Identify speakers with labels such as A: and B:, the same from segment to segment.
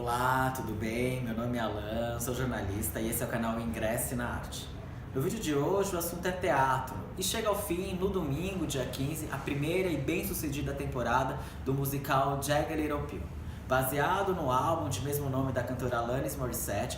A: Olá, tudo bem? Meu nome é Alan, sou jornalista e esse é o canal Ingresse na Arte. No vídeo de hoje o assunto é teatro e chega ao fim, no domingo, dia 15, a primeira e bem-sucedida temporada do musical Jagged Little Pill. Baseado no álbum de mesmo nome da cantora Alanis Morissette,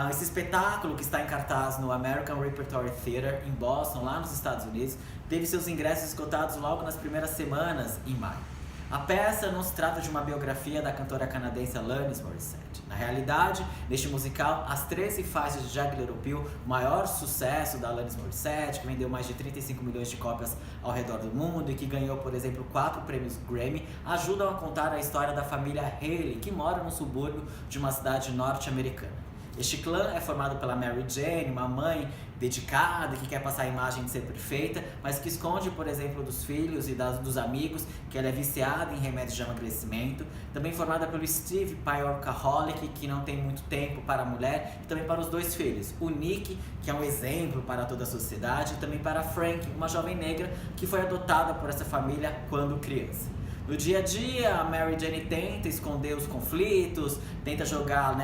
A: esse espetáculo, que está em cartaz no American Repertory Theatre em Boston, lá nos Estados Unidos, teve seus ingressos esgotados logo nas primeiras semanas, em maio. A peça não se trata de uma biografia da cantora canadense Alanis Morissette. Na realidade, neste musical, as 13 faixas de Jagged Little Pill, o maior sucesso da Alanis Morissette, que vendeu mais de 35 milhões de cópias ao redor do mundo e que ganhou, por exemplo, 4 prêmios Grammy, ajudam a contar a história da família Haley, que mora no subúrbio de uma cidade norte-americana. Este clã é formado pela Mary Jane, uma mãe dedicada que quer passar a imagem de ser perfeita, mas que esconde, por exemplo, dos filhos e dos amigos que ela é viciada em remédios de emagrecimento. Também formada pelo Steve, pai workaholic, que não tem muito tempo para a mulher, e também para os 2 filhos. O Nick, que é um exemplo para toda a sociedade, e também para a Frank, uma jovem negra que foi adotada por essa família quando criança. No dia a dia, a Mary Jane tenta esconder os conflitos, tenta jogar,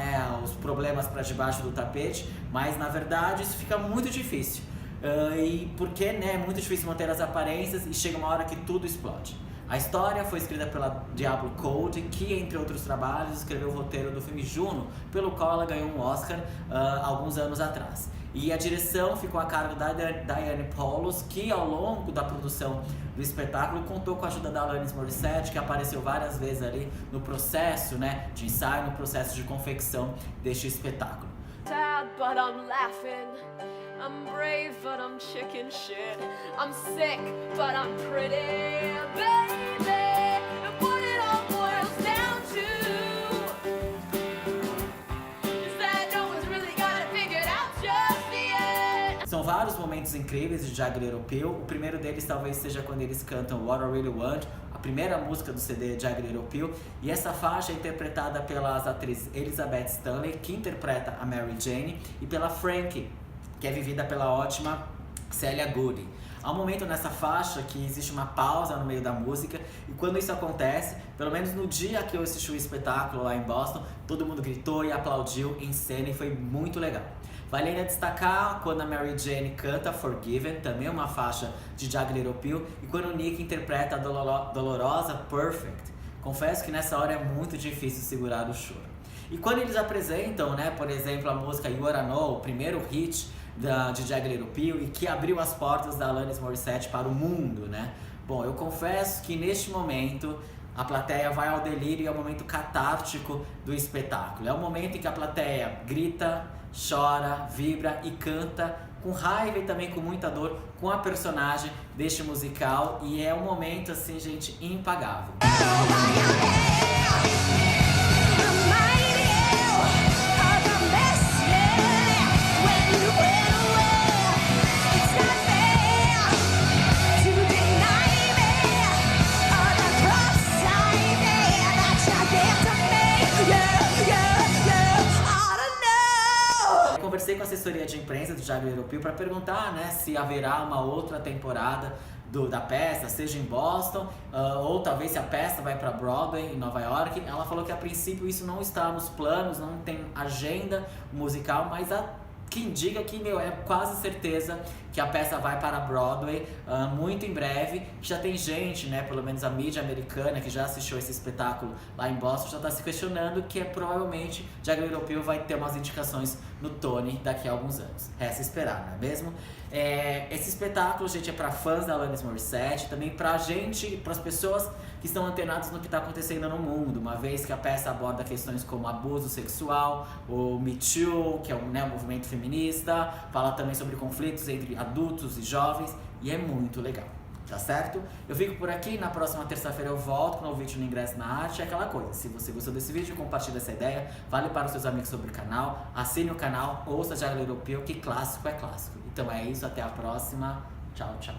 A: os problemas para debaixo do tapete, mas na verdade isso fica muito difícil. E porque é muito difícil manter as aparências e chega uma hora que tudo explode. A história foi escrita pela Diablo Cody, que, entre outros trabalhos, escreveu o roteiro do filme Juno, pelo qual ela ganhou um Oscar alguns anos atrás. E a direção ficou a cargo da Diane Paulus, que ao longo da produção do espetáculo contou com a ajuda da Alanis Morissette, que apareceu várias vezes ali no processo de ensaio, no processo de confecção deste espetáculo.
B: Sad, but I'm laughing. I'm brave, but I'm chicken shit. I'm sick, but I'm pretty, baby. And what it all boils down to is that no one's really got it figured out just yet.
A: São vários momentos incríveis de Jagged Little Pill. O primeiro deles talvez seja quando eles cantam What I Really Want, a primeira música do CD Jagged Little Pill, e essa faixa é interpretada pelas atrizes Elizabeth Stanley, que interpreta a Mary Jane, e pela Frank, que é vivida pela ótima Celia Goody. Há um momento nessa faixa que existe uma pausa no meio da música, e quando isso acontece, pelo menos no dia que eu assisti o espetáculo lá em Boston, todo mundo gritou e aplaudiu em cena e foi muito legal. Vale ainda destacar quando a Mary Jane canta Forgiven, também uma faixa de Jagged Little Pill, e quando o Nick interpreta a dolorosa Perfect. Confesso que nessa hora é muito difícil segurar o choro. E quando eles apresentam, por exemplo, a música You Oughta Know, o primeiro hit de Jagged Little Pill, e que abriu as portas da Alanis Morissette para o mundo, Bom, eu confesso que neste momento a plateia vai ao delírio e é o momento catártico do espetáculo. É o momento em que a plateia grita, chora, vibra e canta com raiva e também com muita dor com a personagem deste musical, e é um momento, assim, gente, impagável. Conversei com a assessoria de imprensa do Jagged Little Pill para perguntar se haverá uma outra temporada da peça, seja em Boston, ou talvez se a peça vai para Broadway em Nova York. Ela falou que a princípio isso não está nos planos, não tem agenda musical, mas que indica que é quase certeza que a peça vai para Broadway muito em breve. Já tem gente, pelo menos a mídia americana que já assistiu esse espetáculo lá em Boston, já está se questionando que provavelmente Jagged Little Pill vai ter umas indicações no Tony daqui a alguns anos. Resta esperar, não é mesmo? Esse espetáculo, gente, é para fãs da Alanis Morissette, também para gente, para as pessoas que estão antenadas no que está acontecendo no mundo, uma vez que a peça aborda questões como abuso sexual, o Me Too, que é um movimento feminista, fala também sobre conflitos entre adultos e jovens, e é muito legal. Tá certo? Eu fico por aqui, na próxima terça-feira eu volto com um vídeo no Ingresse na Arte. É aquela coisa, se você gostou desse vídeo, compartilha essa ideia, fale para os seus amigos sobre o canal, assine o canal, ouça Jagged Little Pill, que clássico é clássico. Então é isso, até a próxima, tchau, tchau.